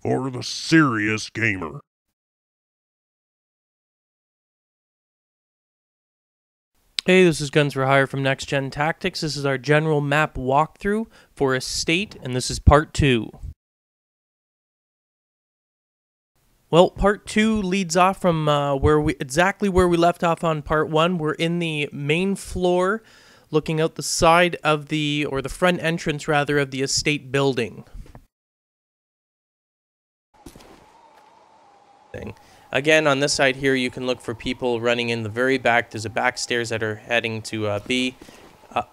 for the serious gamer. Hey, this is Guns for Hire from NextGenTactics. This is our general map walkthrough for Estate, and this is part 2. Well, part 2 leads off from exactly where we left off on part 1. We're in the main floor, looking out the side of the front entrance rather of the estate building. Again, on this side here, you can look for people running in the very back. There's a back stairs that are heading to B,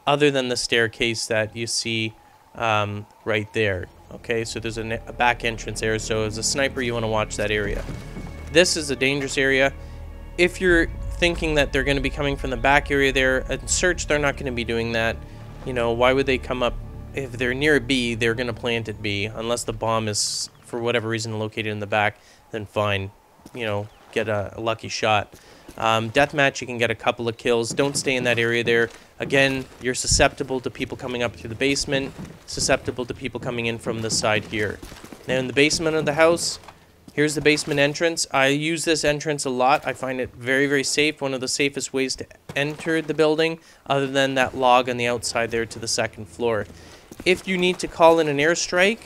other than the staircase that you see right there. Okay, so there's a back entrance there. So as a sniper, you want to watch that area. This is a dangerous area. If you're thinking that they're going to be coming from the back area there, in search, they're not going to be doing that. You know, why would they come up? If they're near B, they're going to plant at B. Unless the bomb is, for whatever reason, located in the back, then fine. You know, get a lucky shot. Deathmatch, you can get a couple of kills. Don't stay in that area there. Again, you're susceptible to people coming up through the basement, susceptible to people coming in from the side here. Now, in the basement of the house, here's the basement entrance. I use this entrance a lot. I find it very, very safe. One of the safest ways to enter the building, other than that log on the outside there to the second floor. If you need to call in an airstrike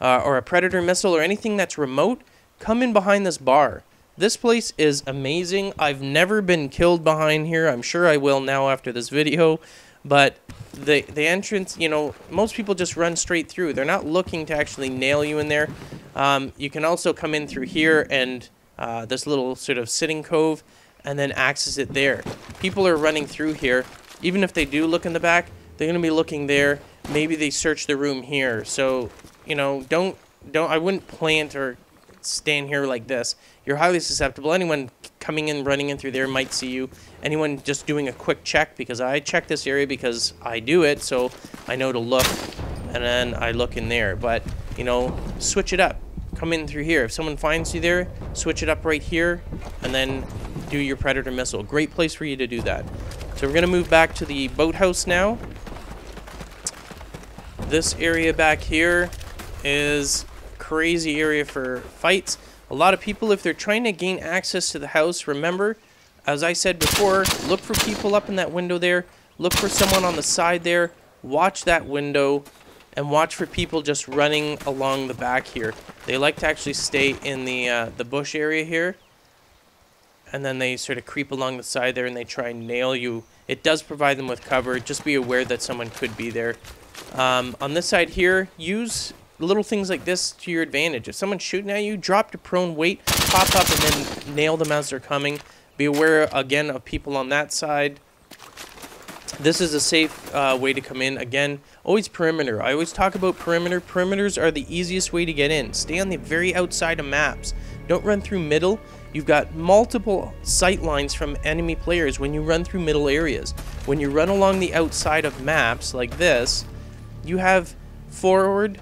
or a predator missile or anything that's remote, come in behind this bar. This place is amazing. I've never been killed behind here. I'm sure I will now after this video. But the entrance, you know, most people just run straight through. They're not looking to actually nail you in there. You can also come in through here and this little sort of sitting cove and then access it there. People are running through here. Even if they do look in the back, they're going to be looking there. Maybe they search the room here. So, you know, I wouldn't plant or stand here like this. You're highly susceptible. Anyone coming in, running in through there might see you. Anyone just doing a quick check, because I check this area because I do it, so I know to look, and then I look in there. But, you know, switch it up. Come in through here. If someone finds you there, switch it up right here, and then do your predator missile. Great place for you to do that. So we're going to move back to the boathouse now. This area back here is crazy area for fights. A lot of people, if they're trying to gain access to the house, remember, as I said before, look for people up in that window there. Look for someone on the side there. Watch that window and watch for people just running along the back here. They like to actually stay in the bush area here, and then they sort of creep along the side there and they try and nail you. It does provide them with cover. Just be aware that someone could be there. On this side here, use little things like this to your advantage. If someone's shooting at you, drop to prone, wait, pop up, and then nail them as they're coming. Be aware, again, of people on that side. This is a safe way to come in. Again, always perimeter. I always talk about perimeter. Perimeters are the easiest way to get in. Stay on the very outside of maps. Don't run through middle. You've got multiple sight lines from enemy players when you run through middle areas. When you run along the outside of maps like this, you have forward,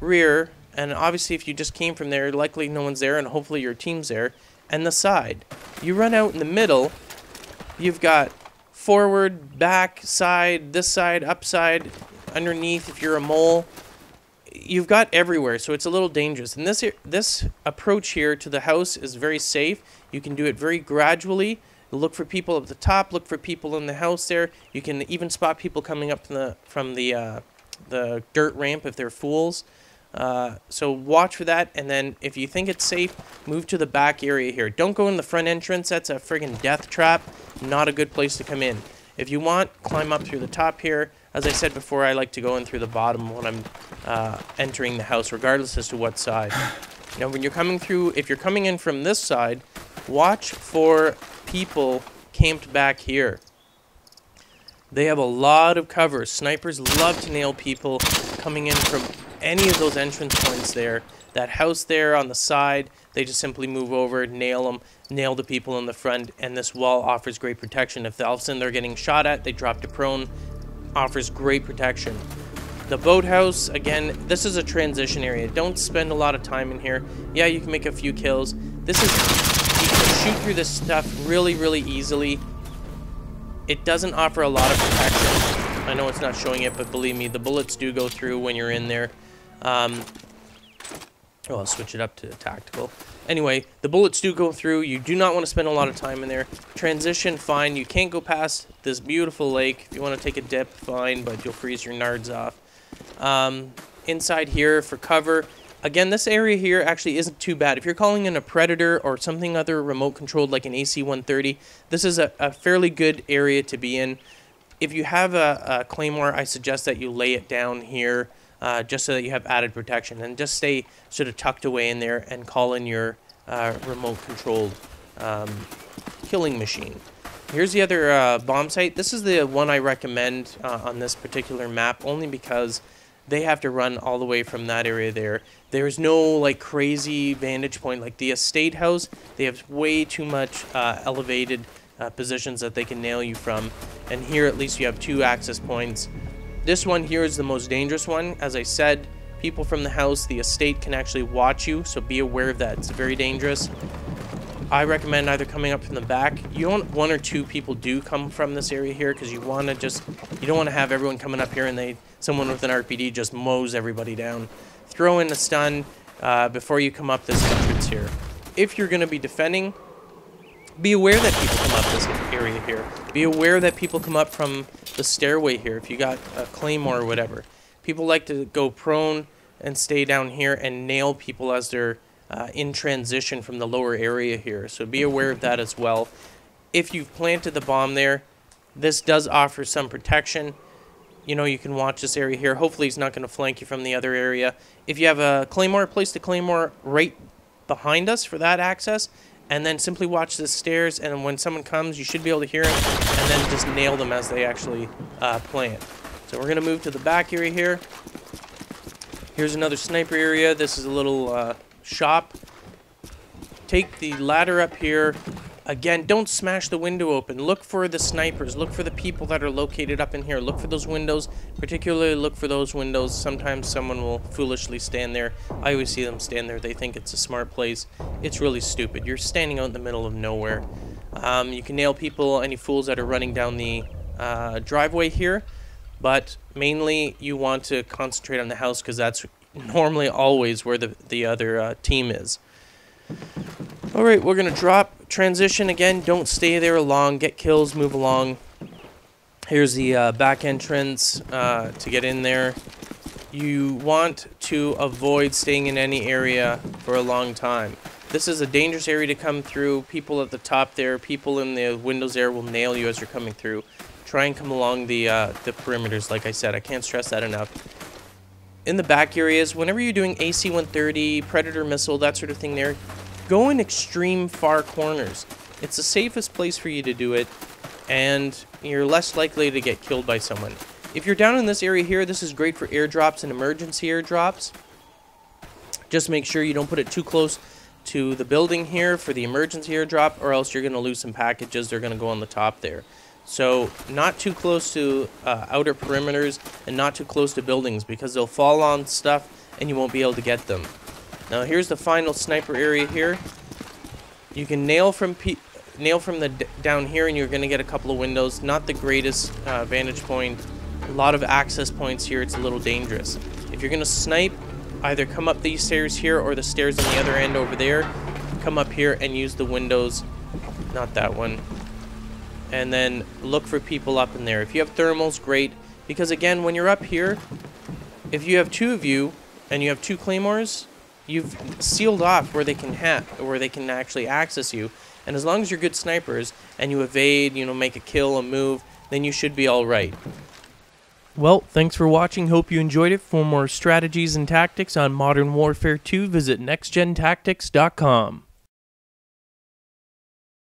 rear, and obviously if you just came from there, likely no one's there, and hopefully your team's there, and the side. You run out in the middle, you've got forward, back, side, this side, upside, underneath if you're a mole. You've got everywhere, so it's a little dangerous. And this approach here to the house is very safe. You can do it very gradually. Look for people at the top, look for people in the house there. You can even spot people coming up from the dirt ramp if they're fools. So watch for that, and then if you think it's safe, move to the back area here. Don't go in the front entrance. That's a friggin' death trap. Not a good place to come in. If you want, climb up through the top here. As I said before, I like to go in through the bottom when I'm entering the house, regardless as to what side. Now, when you're coming through, if you're coming in from this side, watch for people camped back here. They have a lot of cover. Snipers love to nail people coming in from any of those entrance points there. That house there on the side, they just simply move over, nail them, nail the people in the front, and this wall offers great protection. If all of a sudden they're getting shot at, they drop to prone, offers great protection. The boathouse, again, this is a transition area. Don't spend a lot of time in here. Yeah, you can make a few kills. You can shoot through this stuff really, really easily. It doesn't offer a lot of protection. I know it's not showing it, but believe me, the bullets do go through when you're in there. Oh, I'll switch it up to tactical. Anyway, the bullets do go through. You do not want to spend a lot of time in there. Transition, fine. You can't go past this beautiful lake. If you want to take a dip, fine, but you'll freeze your nards off. Inside here for cover. Again, this area here actually isn't too bad. If you're calling in a Predator or something other remote controlled like an AC-130, this is a fairly good area to be in. If you have a Claymore, I suggest that you lay it down here just so that you have added protection. And just stay sort of tucked away in there and call in your remote controlled killing machine. Here's the other bomb site. This is the one I recommend on this particular map only because they have to run all the way from that area there. There's no like crazy vantage point like the estate house. They have way too much elevated positions that they can nail you from. And here at least you have 2 access points. This one here is the most dangerous one. As I said, people from the house, the estate can actually watch you, so be aware of that. It's very dangerous. I recommend either coming up from the back. You want 1 or 2 people do come from this area here because you want to you don't want to have everyone coming up here and someone with an RPD just mows everybody down. Throw in a stun before you come up this entrance here. If you're going to be defending, be aware that people come up this area here. Be aware that people come up from the stairway here. If you got a Claymore or whatever, people like to go prone and stay down here and nail people as they're in transition from the lower area here. So be aware of that as well. If you've planted the bomb there, this does offer some protection. You know, you can watch this area here. Hopefully he's not going to flank you from the other area. If you have a Claymore, place the Claymore right behind us for that access. And then simply watch the stairs, and when someone comes, you should be able to hear them, and then just nail them as they actually plant. So we're going to move to the back area here. Here's another sniper area. This is a little shop. Take the ladder up here. Again, don't smash the window open. Look for the snipers. Look for the people that are located up in here. Look for those windows. Particularly look for those windows. Sometimes someone will foolishly stand there. I always see them stand there. They think it's a smart place. It's really stupid. You're standing out in the middle of nowhere. You can nail people, any fools that are running down the driveway here. But mainly you want to concentrate on the house because that's normally always where the other team is. Alright, we're going to drop. Transition again, don't stay there long, get kills, move along. Here's the back entrance to get in there. You want to avoid staying in any area for a long time. This is a dangerous area to come through. People at the top there, people in the windows there will nail you as you're coming through. Try and come along the perimeters, like I said. I can't stress that enough. In the back areas, whenever you're doing AC-130, Predator missile, that sort of thing there, go in extreme far corners. It's the safest place for you to do it, and you're less likely to get killed by someone. If you're down in this area here, this is great for airdrops and emergency airdrops. Just make sure you don't put it too close to the building here for the emergency airdrop, or else you're going to lose some packages. They're going to go on the top there. So not too close to outer perimeters and not too close to buildings because they'll fall on stuff and you won't be able to get them. Now here's the final sniper area here. You can nail from down here and you're going to get a couple of windows. Not the greatest vantage point. A lot of access points here. It's a little dangerous. If you're going to snipe, either come up these stairs here or the stairs on the other end over there. Come up here and use the windows. Not that one. And then look for people up in there. If you have thermals, great. Because again, when you're up here, if you have 2 of you and you have 2 claymores, you've sealed off where they can actually access you. And as long as you're good snipers and you evade, you know, make a kill, a move, then you should be all right. Well, thanks for watching. Hope you enjoyed it. For more strategies and tactics on Modern Warfare 2, visit NextGenTactics.com.